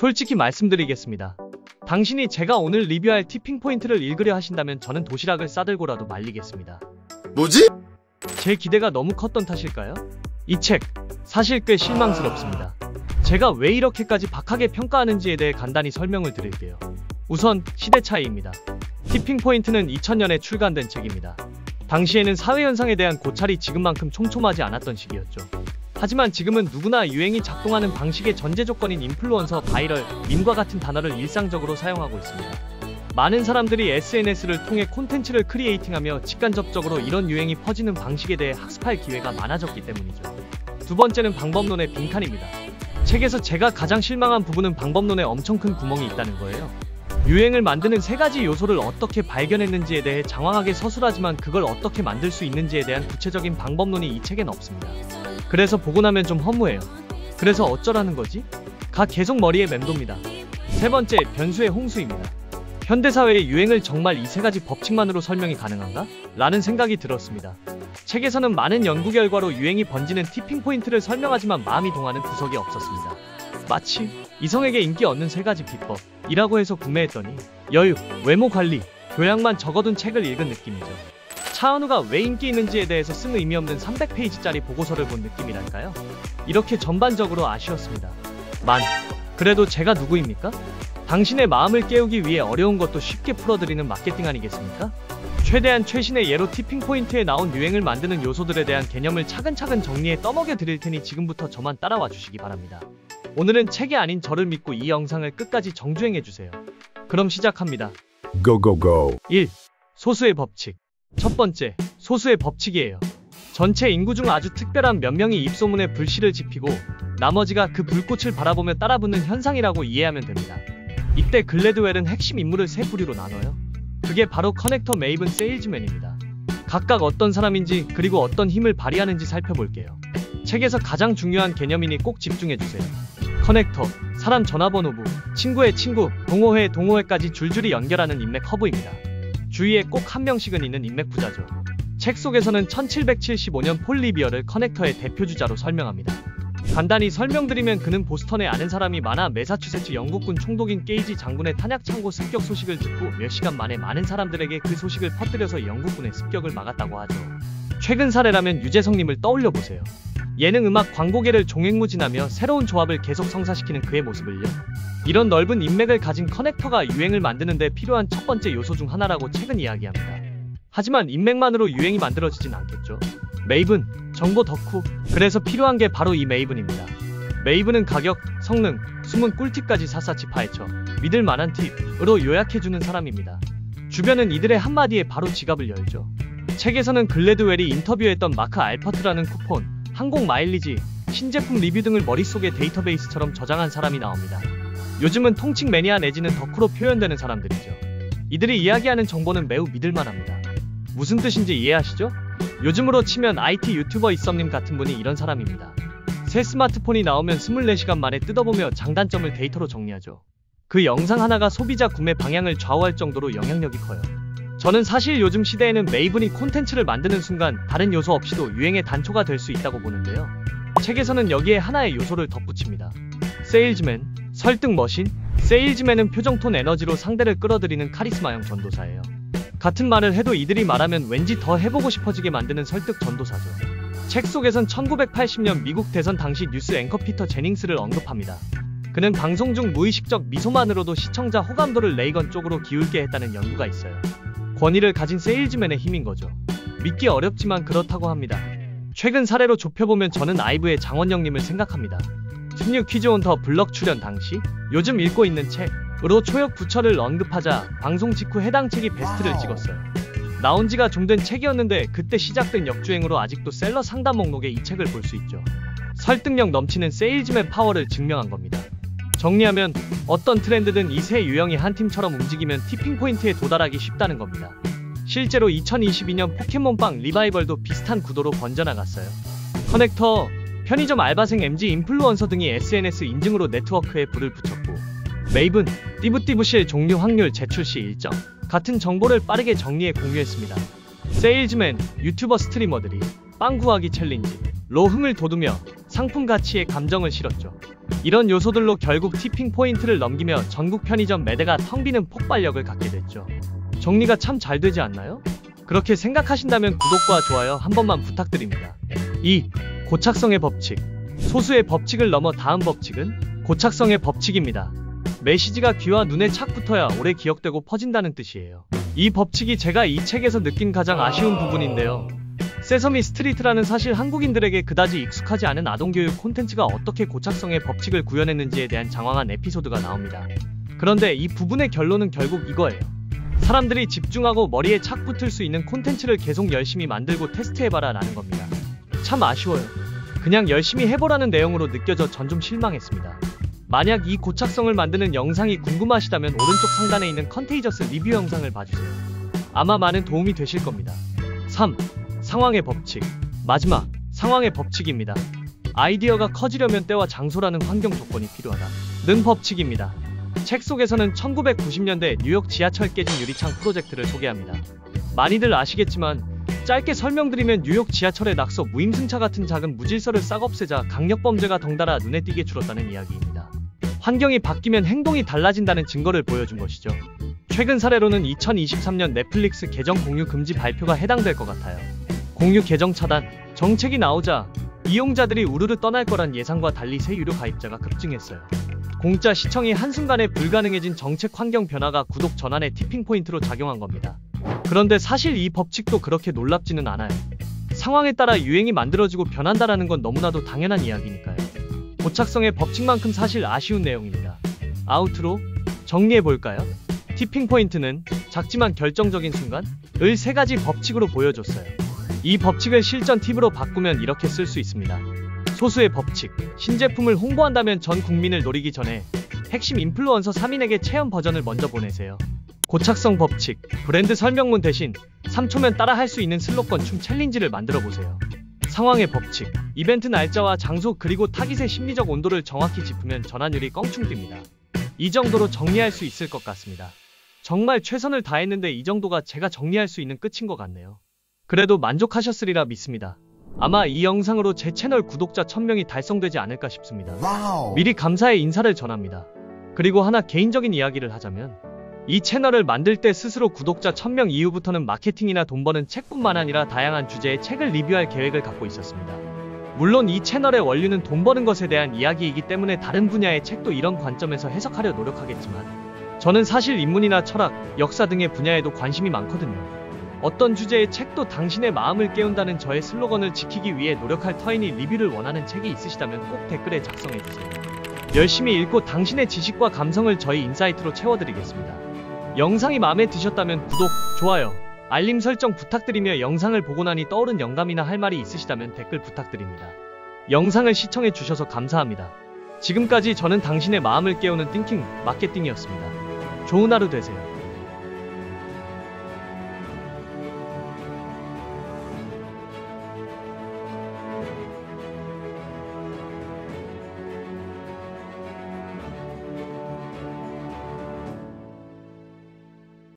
솔직히 말씀드리겠습니다. 당신이 제가 오늘 리뷰할 티핑 포인트를 읽으려 하신다면 저는 도시락을 싸들고라도 말리겠습니다. 뭐지? 제 기대가 너무 컸던 탓일까요? 이 책 사실 꽤 실망스럽습니다. 제가 왜 이렇게까지 박하게 평가하는지에 대해 간단히 설명을 드릴게요. 우선 시대 차이입니다. 티핑 포인트는 2000년에 출간된 책입니다. 당시에는 사회현상에 대한 고찰이 지금만큼 촘촘하지 않았던 시기였죠. 하지만 지금은 누구나 유행이 작동하는 방식의 전제 조건인 인플루언서, 바이럴, 밈과 같은 단어를 일상적으로 사용하고 있습니다. 많은 사람들이 SNS를 통해 콘텐츠를 크리에이팅하며 직간접적으로 이런 유행이 퍼지는 방식에 대해 학습할 기회가 많아졌기 때문이죠. 두 번째는 방법론의 빈칸입니다. 책에서 제가 가장 실망한 부분은 방법론에 엄청 큰 구멍이 있다는 거예요. 유행을 만드는 세 가지 요소를 어떻게 발견했는지에 대해 장황하게 서술하지만 그걸 어떻게 만들 수 있는지에 대한 구체적인 방법론이 이 책엔 없습니다. 그래서 보고 나면 좀 허무해요. 그래서 어쩌라는 거지? 가 계속 머리에 맴돕니다. 세 번째, 변수의 홍수입니다. 현대사회의 유행을 정말 이 세 가지 법칙만으로 설명이 가능한가? 라는 생각이 들었습니다. 책에서는 많은 연구 결과로 유행이 번지는 티핑 포인트를 설명하지만 마음이 동하는 구석이 없었습니다. 마치 이성에게 인기 얻는 세 가지 비법이라고 해서 구매했더니 여유, 외모 관리, 교양만 적어둔 책을 읽은 느낌이죠. 차은우가 왜 인기 있는지에 대해서 쓴 의미 없는 300페이지짜리 보고서를 본 느낌이랄까요? 이렇게 전반적으로 아쉬웠습니다. 그래도 제가 누구입니까? 당신의 마음을 깨우기 위해 어려운 것도 쉽게 풀어드리는 마케팅 아니겠습니까? 최대한 최신의 예로 티핑 포인트에 나온 유행을 만드는 요소들에 대한 개념을 차근차근 정리해 떠먹여 드릴 테니 지금부터 저만 따라와 주시기 바랍니다. 오늘은 책이 아닌 저를 믿고 이 영상을 끝까지 정주행해주세요. 그럼 시작합니다. 고고고. 1. 소수의 법칙. 첫 번째, 소수의 법칙이에요. 전체 인구 중 아주 특별한 몇 명이 입소문에 불씨를 지피고 나머지가 그 불꽃을 바라보며 따라붙는 현상이라고 이해하면 됩니다. 이때 글래드웰은 핵심 인물을 세 부류로 나눠요. 그게 바로 커넥터, 메이븐, 세일즈맨입니다. 각각 어떤 사람인지 그리고 어떤 힘을 발휘하는지 살펴볼게요. 책에서 가장 중요한 개념이니 꼭 집중해주세요. 커넥터, 사람 전화번호부, 친구의 친구, 동호회, 동호회까지 줄줄이 연결하는 인맥 허브입니다. 주위에 꼭 한 명씩은 있는 인맥 부자죠. 책 속에서는 1775년 폴 리비어를 커넥터의 대표주자로 설명합니다. 간단히 설명드리면 그는 보스턴에 아는 사람이 많아 매사추세츠 영국군 총독인 게이지 장군의 탄약 창고 습격 소식을 듣고 몇 시간 만에 많은 사람들에게 그 소식을 퍼뜨려서 영국군의 습격을 막았다고 하죠. 최근 사례라면 유재석님을 떠올려보세요. 예능, 음악, 광고계를 종횡무진하며 새로운 조합을 계속 성사시키는 그의 모습을요. 이런 넓은 인맥을 가진 커넥터가 유행을 만드는 데 필요한 첫 번째 요소 중 하나라고 책은 이야기합니다. 하지만 인맥만으로 유행이 만들어지진 않겠죠. 메이븐, 정보 덕후. 그래서 필요한 게 바로 이 메이븐입니다. 메이븐은 가격, 성능, 숨은 꿀팁까지 샅샅이 파헤쳐 믿을 만한 팁으로 요약해주는 사람입니다. 주변은 이들의 한마디에 바로 지갑을 열죠. 책에서는 글래드웰이 인터뷰했던 마크 알퍼트라는 쿠폰, 항공 마일리지, 신제품 리뷰 등을 머릿속에 데이터베이스처럼 저장한 사람이 나옵니다. 요즘은 통칭 매니아 내지는 덕후로 표현되는 사람들이죠. 이들이 이야기하는 정보는 매우 믿을만합니다. 무슨 뜻인지 이해하시죠? 요즘으로 치면 IT 유튜버 이썸님 같은 분이 이런 사람입니다. 새 스마트폰이 나오면 24시간 만에 뜯어보며 장단점을 데이터로 정리하죠. 그 영상 하나가 소비자 구매 방향을 좌우할 정도로 영향력이 커요. 저는 사실 요즘 시대에는 메이븐이 콘텐츠를 만드는 순간 다른 요소 없이도 유행의 단초가 될 수 있다고 보는데요. 책에서는 여기에 하나의 요소를 덧붙입니다. 세일즈맨, 설득 머신. 세일즈맨은 표정톤 에너지로 상대를 끌어들이는 카리스마형 전도사예요. 같은 말을 해도 이들이 말하면 왠지 더 해보고 싶어지게 만드는 설득 전도사죠. 책 속에선 1980년 미국 대선 당시 뉴스 앵커 피터 제닝스를 언급합니다. 그는 방송 중 무의식적 미소만으로도 시청자 호감도를 레이건 쪽으로 기울게 했다는 연구가 있어요. 권위를 가진 세일즈맨의 힘인 거죠. 믿기 어렵지만 그렇다고 합니다. 최근 사례로 좁혀보면 저는 아이브의 장원영님을 생각합니다. 특류 퀴즈 온 더 블럭 출연 당시 요즘 읽고 있는 책으로 초역 부처를 언급하자 방송 직후 해당 책이 베스트를 찍었어요. 나온 지가 좀 된 책이었는데 그때 시작된 역주행으로 아직도 셀러 상단 목록에 이 책을 볼 수 있죠. 설득력 넘치는 세일즈맨 파워를 증명한 겁니다. 정리하면 어떤 트렌드든 이 세 유형이 한 팀처럼 움직이면 티핑 포인트에 도달하기 쉽다는 겁니다. 실제로 2022년 포켓몬빵 리바이벌도 비슷한 구도로 번져나갔어요. 커넥터, 편의점 알바생, MG 인플루언서 등이 SNS 인증으로 네트워크에 불을 붙였고, 메이븐, 띠부띠부실 종류 확률 재출시 일정 같은 정보를 빠르게 정리해 공유했습니다. 세일즈맨, 유튜버 스트리머들이 빵 구하기 챌린지로 흥을 돋우며 상품 가치에 감정을 실었죠. 이런 요소들로 결국 티핑 포인트를 넘기며 전국 편의점 매대가 텅 비는 폭발력을 갖게 됐죠. 정리가 참 잘 되지 않나요? 그렇게 생각하신다면 구독과 좋아요 한 번만 부탁드립니다. 2. 고착성의 법칙. 소수의 법칙을 넘어 다음 법칙은 고착성의 법칙입니다. 메시지가 귀와 눈에 착 붙어야 오래 기억되고 퍼진다는 뜻이에요. 이 법칙이 제가 이 책에서 느낀 가장 아쉬운 부분인데요. 세서미 스트리트라는 사실 한국인들에게 그다지 익숙하지 않은 아동교육 콘텐츠가 어떻게 고착성의 법칙을 구현했는지에 대한 장황한 에피소드가 나옵니다. 그런데 이 부분의 결론은 결국 이거예요. 사람들이 집중하고 머리에 착 붙을 수 있는 콘텐츠를 계속 열심히 만들고 테스트해봐라 라는 겁니다. 참 아쉬워요. 그냥 열심히 해보라는 내용으로 느껴져 전 좀 실망했습니다. 만약 이 고착성을 만드는 영상이 궁금하시다면 오른쪽 상단에 있는 컨테이저스 리뷰 영상을 봐주세요. 아마 많은 도움이 되실 겁니다. 3. 상황의 법칙. 마지막, 상황의 법칙입니다. 아이디어가 커지려면 때와 장소라는 환경 조건이 필요하다는 법칙입니다. 책 속에서는 1990년대 뉴욕 지하철 깨진 유리창 프로젝트를 소개합니다. 많이들 아시겠지만 짧게 설명드리면 뉴욕 지하철의 낙서 무임승차 같은 작은 무질서를 싹 없애자 강력범죄가 덩달아 눈에 띄게 줄었다는 이야기입니다. 환경이 바뀌면 행동이 달라진다는 증거를 보여준 것이죠. 최근 사례로는 2023년 넷플릭스 계정 공유 금지 발표가 해당될 것 같아요. 공유 계정 차단 정책이 나오자 이용자들이 우르르 떠날 거란 예상과 달리 새 유료 가입자가 급증했어요. 공짜 시청이 한순간에 불가능해진 정책 환경 변화가 구독 전환의 티핑 포인트로 작용한 겁니다. 그런데 사실 이 법칙도 그렇게 놀랍지는 않아요. 상황에 따라 유행이 만들어지고 변한다라는 건 너무나도 당연한 이야기니까요. 고착성의 법칙만큼 사실 아쉬운 내용입니다. 아우트로 정리해볼까요? 티핑 포인트는 작지만 결정적인 순간을 3가지 법칙으로 보여줬어요. 이 법칙을 실전 팁으로 바꾸면 이렇게 쓸 수 있습니다. 소수의 법칙. 신제품을 홍보한다면 전 국민을 노리기 전에 핵심 인플루언서 3인에게 체험 버전을 먼저 보내세요. 고착성 법칙. 브랜드 설명문 대신 3초면 따라 할 수 있는 슬로건 춤 챌린지를 만들어보세요. 상황의 법칙. 이벤트 날짜와 장소 그리고 타깃의 심리적 온도를 정확히 짚으면 전환율이 껑충 뜁니다. 이 정도로 정리할 수 있을 것 같습니다. 정말 최선을 다했는데 이 정도가 제가 정리할 수 있는 끝인 것 같네요. 그래도 만족하셨으리라 믿습니다. 아마 이 영상으로 제 채널 구독자 1000명이 달성되지 않을까 싶습니다. 미리 감사의 인사를 전합니다. 그리고 하나 개인적인 이야기를 하자면 이 채널을 만들 때 스스로 구독자 1000명 이후부터는 마케팅이나 돈 버는 책뿐만 아니라 다양한 주제의 책을 리뷰할 계획을 갖고 있었습니다. 물론 이 채널의 원류는 돈 버는 것에 대한 이야기이기 때문에 다른 분야의 책도 이런 관점에서 해석하려 노력하겠지만 저는 사실 인문이나 철학, 역사 등의 분야에도 관심이 많거든요. 어떤 주제의 책도 당신의 마음을 깨운다는 저의 슬로건을 지키기 위해 노력할 터이니 리뷰를 원하는 책이 있으시다면 꼭 댓글에 작성해주세요. 열심히 읽고 당신의 지식과 감성을 저희 인사이트로 채워드리겠습니다. 영상이 마음에 드셨다면 구독, 좋아요, 알림 설정 부탁드리며 영상을 보고 나니 떠오른 영감이나 할 말이 있으시다면 댓글 부탁드립니다. 영상을 시청해주셔서 감사합니다. 지금까지 저는 당신의 마음을 깨우는 띵킹 마케팅이었습니다. 좋은 하루 되세요.